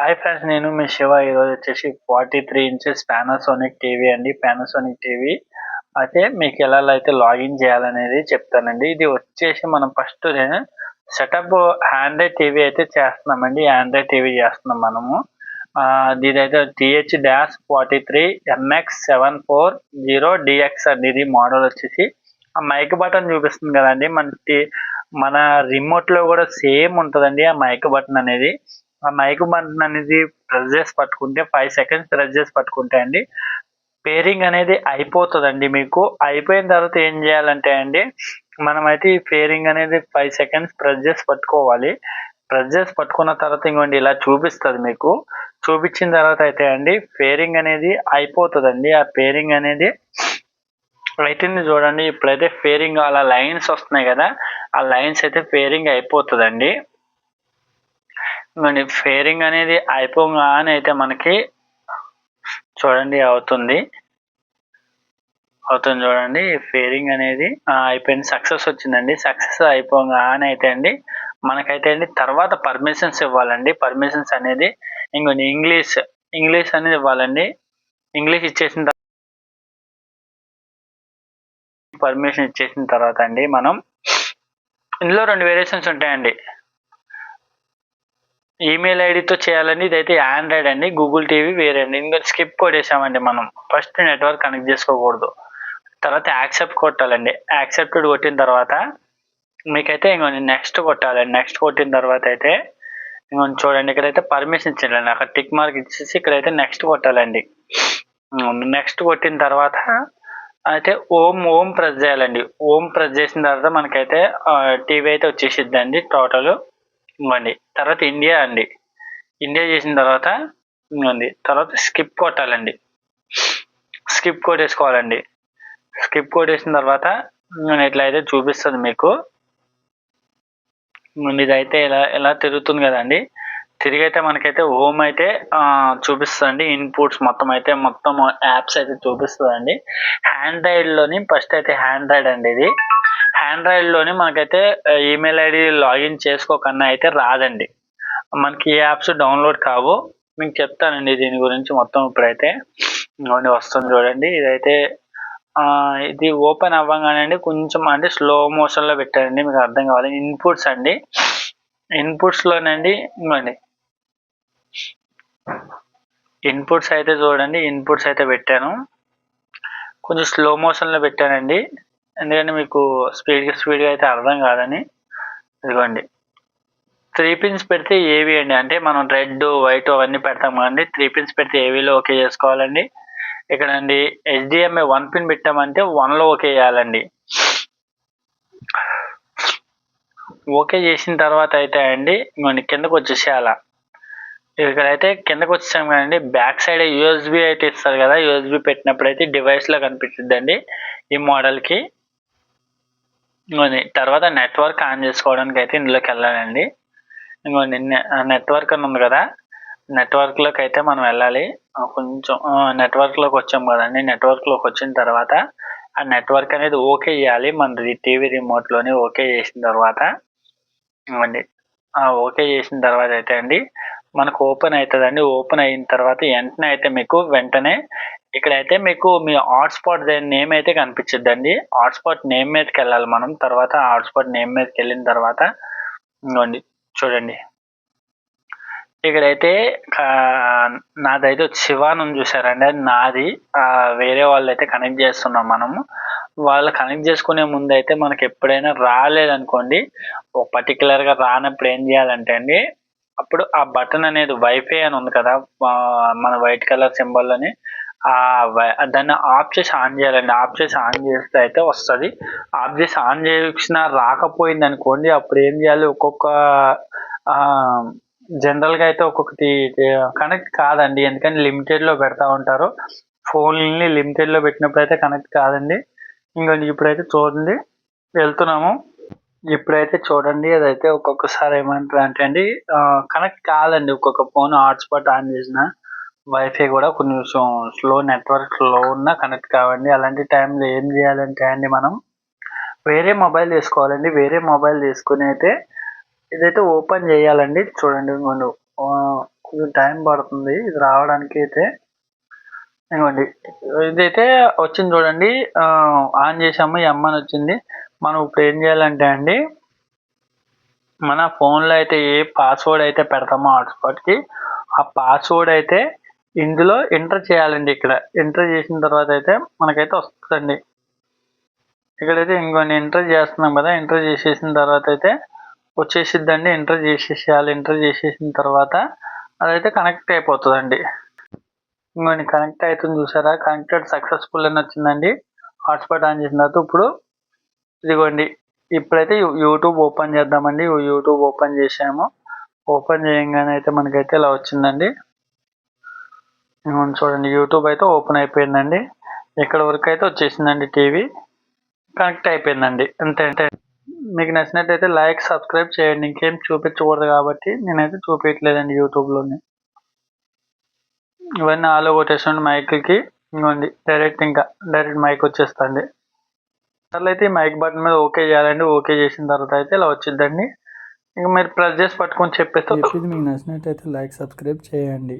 Hi friends, నేను మీ శివ. ఈరోజు వచ్చేసి 43 ఇంచెస్ పానాసోనిక్ టీవీ అండి. పానాసోనిక్ టీవీ అయితే మీకు ఎలా అయితే లాగిన్ చేయాలనేది చెప్తానండి. ఇది వచ్చేసి మనం ఫస్ట్ సెటప్ ఆండ్రాయిడ్ టీవీ అయితే చేస్తున్నామండి. ఆండ్రాయిడ్ టీవీ చేస్తున్నాం మనము. ఇదైతే TH-43 MX740DX అండి. ఇది మోడల్ వచ్చేసి ఆ మైక్ బటన్ చూపిస్తుంది కదండి. మన రిమోట్ లో కూడా సేమ్ ఉంటుందండి ఆ మైక్ బటన్ అనేది. ఆ మైక్ బటన్ అనేది ప్రెస్ చేసి పట్టుకుంటే 5 సెకండ్స్ ప్రెస్ చేసి పట్టుకుంటే అండి పేరింగ్ అనేది అయిపోతుందండి. మీకు అయిపోయిన తర్వాత ఏం చేయాలంటే అండి, మనమైతే ఈ పేరింగ్ అనేది 5 సెకండ్స్ ప్రెస్ చేసి పట్టుకోవాలి. ప్రెస్ చేసి పట్టుకున్న తర్వాత ఇంకోండి ఇలా చూపిస్తుంది మీకు. చూపించిన తర్వాత అయితే అండి పేరింగ్ అనేది అయిపోతుందండి. ఆ పేరింగ్ అనేది అయితుంది చూడండి. ఇప్పుడైతే పేరింగ్ అలా లైన్స్ వస్తున్నాయి కదా, ఆ లైన్స్ అయితే పేరింగ్ అయిపోతుందండి. ఫేరింగ్ అనేది అయిపోగానే అయితే మనకి చూడండి అవుతుంది చూడండి. ఫేరింగ్ అనేది అయిపోయింది, సక్సెస్ వచ్చిందండి. సక్సెస్ అయిపోగానే అయితే అండి మనకైతే అండి తర్వాత పర్మిషన్స్ ఇవ్వాలండి. పర్మిషన్స్ అనేది ఇంకొన్ని ఇంగ్లీష్ అనేది ఇవ్వాలండి. ఇంగ్లీష్ ఇచ్చేసిన తర్వాత పర్మిషన్ ఇచ్చేసిన తర్వాత అండి మనం ఇందులో 2 వేరియేషన్స్ ఉంటాయండి. ఈమెయిల్ ఐడితో చేయాలండి. ఇదైతే ఆండ్రాయిడ్ అండి. గూగుల్ టీవీ వేరే అండి. ఇంకా స్కిప్ కొట్టేసామండి. మనం ఫస్ట్ నెట్వర్క్ కనెక్ట్ చేసుకోకూడదు. తర్వాత యాక్సెప్ట్ కొట్టాలండి. యాక్సెప్టెడ్ కొట్టిన తర్వాత మీకైతే ఇంకొంచెం నెక్స్ట్ కొట్టాలండి. నెక్స్ట్ కొట్టిన తర్వాత అయితే ఇంకొంచెం చూడండి, ఇక్కడైతే పర్మిషన్ ఇచ్చేయాలండి. అక్కడ టిక్ మార్క్ ఇచ్చేసి ఇక్కడైతే నెక్స్ట్ కొట్టాలండి. నెక్స్ట్ కొట్టిన తర్వాత అయితే ఓం ప్రెస్ చేయాలండి. ఓం ప్రెస్ చేసిన తర్వాత మనకైతే టీవీ అయితే వచ్చేసిద్దండి టోటల్. ఇవ్వండి. తర్వాత ఇండియా అండి. ఇండియా చేసిన తర్వాత ఇవ్వండి. తర్వాత స్కిప్ కొట్టాలండి. స్కిప్ కొట్టేసుకోవాలండి. స్కిప్ కొట్టేసిన తర్వాత ఇట్లయితే చూపిస్తుంది మీకు. ఇదైతే ఇలా తిరుగుతుంది కదండి. తిరిగైతే మనకైతే హోమ్ అయితే చూపిస్తుందండి. ఇన్పుట్స్ మొత్తం యాప్స్ అయితే చూపిస్తుందండి. ఆండ్రాయిడ్లోని ఫస్ట్ అయితే ఆండ్రాయిడ్ అండి. ఇది ఆండ్రాయిడ్లోని మనకైతే ఈమెయిల్ ఐడి లాగిన్ చేసుకోకన్నా అయితే రాదండి. మనకి ఏ యాప్స్ డౌన్లోడ్ కావు. మీకు చెప్తానండి దీని గురించి మొత్తం. ఇప్పుడైతే వస్తుంది చూడండి. ఇదైతే ఇది ఓపెన్ అవ్వగానే కొంచెం అంటే స్లో మోషన్లో పెట్టారండి, మీకు అర్థం కావాలి. ఇన్పుట్స్ అండి. ఇన్పుట్స్లోనండి ఇవ్వండి. ఇన్పుట్స్ అయితే చూడండి. ఇన్పుట్స్ అయితే పెట్టాను, కొంచెం స్లో మోషన్లో పెట్టానండి. ఎందుకంటే మీకు స్పీడ్గా అయితే అర్థం కాదని. ఇదిగోండి. 3 పిన్స్ పెడితే ఏవి అండి, అంటే మనం రెడ్ వైట్ అవన్నీ పెడతాం కదండి. 3 పిన్స్ పెడితే ఏవీలో ఓకే చేసుకోవాలండి. ఇక్కడ అండి HDMI 1 పిన్ పెట్టామంటే 1లో ఓకే చేయాలండి. ఓకే చేసిన తర్వాత అయితే అండి మనం కిందకు వచ్చేసేయాల. ఇక్కడైతే కిందకు వచ్చేసాం కదండి. బ్యాక్ సైడ్ USB అయితే ఇస్తారు కదా, USB పెట్టినప్పుడు అయితే డివైస్లో కనిపిస్తుందండి ఈ మోడల్కి. తర్వాత నెట్వర్క్ ఆన్ చేసుకోవడానికి అయితే ఇందులోకి వెళ్ళాలండి. ఇంకోండి నెట్వర్క్ అని ఉంది కదా, నెట్వర్క్లోకి అయితే మనం వెళ్ళాలి. కొంచెం నెట్వర్క్లోకి వచ్చాం కదండి. నెట్వర్క్లోకి వచ్చిన తర్వాత ఆ నెట్వర్క్ అనేది ఓకే చేయాలి. మన టీవీ రిమోట్లోని ఓకే చేసిన తర్వాత ఇవ్వండి. ఓకే చేసిన తర్వాత అయితే అండి మనకు ఓపెన్ అవుతుందండి. ఓపెన్ అయిన తర్వాత వెంటనే ఇక్కడైతే మీకు మీ హాట్స్పాట్ నేమ్ అయితే కనిపించిద్దండి. హాట్స్పాట్ నేమ్ మీదకి వెళ్ళాలి మనం. తర్వాత హాట్స్పాట్ నేమ్ మీదకి వెళ్ళిన తర్వాత ఇంకోండి చూడండి, ఇక్కడైతే నాదైతే శివాన్ చూసారండి. అది నాది. వేరే వాళ్ళు అయితే కనెక్ట్ చేస్తున్నాం మనము. వాళ్ళు కనెక్ట్ చేసుకునే ముందు అయితే మనకి ఎప్పుడైనా రాలేదనుకోండి, పర్టికులర్గా రానప్పుడు ఏం చేయాలంటే అండి, అప్పుడు ఆ బటన్ అనేది వైఫై అని ఉంది కదా మన వైట్ కలర్ సింబల్లోని, దాన్ని ఆఫ్ చేసి ఆన్ చేయాలండి. ఆఫ్ చేసి ఆన్ చేస్తే అయితే వస్తుంది. ఆఫ్ చేసి ఆన్ చేసినా రాకపోయింది అనుకోండి, అప్పుడు ఏం చేయాలి, ఒక్కొక్క జనరల్గా అయితే ఒక్కొక్కటి కనెక్ట్ కాదండి. ఎందుకంటే లిమిటెడ్లో పెడతా ఉంటారు. ఫోన్ని లిమిటెడ్లో పెట్టినప్పుడు అయితే కనెక్ట్ కాదండి. ఇంకొంచెం ఇప్పుడైతే చూడండి వెళ్తున్నాము. ఇప్పుడైతే చూడండి అదైతే ఒక్కొక్కసారి ఏమంటారు అంటే అండి కనెక్ట్ కాదండి. ఒక్కొక్క ఫోన్ హాట్స్పాట్ ఆన్ చేసిన వైఫై కూడా కొంచెం స్లో నెట్వర్క్ స్లో ఉన్నా కనెక్ట్ కావండి. అలాంటి టైంలో ఏం చేయాలంటే అండి మనం వేరే మొబైల్ తీసుకోవాలండి. వేరే మొబైల్ తీసుకుని అయితే ఇదైతే ఓపెన్ చేయాలండి. చూడండి కొంచెం టైం పడుతుంది ఇది రావడానికి అయితే. ఇదిగోండి ఇదైతే వచ్చింది చూడండి. ఆన్ చేసాము ఎమ్ అని వచ్చింది. మనం ఇప్పుడు ఏం చేయాలంటే అండి, మన ఫోన్లో అయితే ఏ పాస్వర్డ్ అయితే పెడతామో హాట్స్పాట్కి ఆ పాస్వర్డ్ అయితే ఇందులో ఎంటర్ చేయాలండి. ఇక్కడ ఎంటర్ చేసిన తర్వాత అయితే మనకైతే వస్తుందండి. ఇక్కడైతే ఇంకొన్ని ఎంటర్ చేస్తున్నాం కదా, ఎంటర్ చేసేసిన తర్వాత అయితే వచ్చేసిద్దండి. ఎంటర్ చేసేసేయాలి. ఎంటర్ చేసేసిన తర్వాత అదైతే కనెక్ట్ అయిపోతుందండి. ఇంకొన్ని కనెక్ట్ అవుతుంది చూసారా, కనెక్టెడ్ సక్సెస్ఫుల్ అని వచ్చిందండి. హాట్స్పాట్ ఆన్ చేసిన తర్వాత ఇప్పుడు ఇదిగోండి ఇప్పుడైతే యూట్యూబ్ ఓపెన్ చేద్దామండి. యూట్యూబ్ ఓపెన్ చేసాము. ఓపెన్ చేయగానే అయితే మనకైతే ఇలా వచ్చిందండి. చూడండి యూట్యూబ్ అయితే ఓపెన్ అయిపోయిందండి. ఇక్కడ వరకు అయితే వచ్చేసిందండి. టీవీ కనెక్ట్ అయిపోయిందండి. అంతే అంటే మీకు నచ్చినట్టయితే లైక్ సబ్స్క్రైబ్ చేయండి. ఇంకేం చూపించకూడదు కాబట్టి నేనైతే చూపించట్లేదండి యూట్యూబ్లోని. ఇవన్నీ ఆలో కొట్టేసండి మైక్కి. ఇంకోండి డైరెక్ట్ మైక్ వచ్చేస్తుంది. అసలు అయితే ఈ మైక్ బటన్ మీద ఓకే చేయాలండి. ఓకే చేసిన తర్వాత అయితే ఇలా వచ్చిందండి. ఇంకా మీరు ప్రెస్ చేసి పట్టుకొని చెప్పేస్తే మీకు నచ్చినట్టయితే లైక్ సబ్స్క్రైబ్ చేయండి.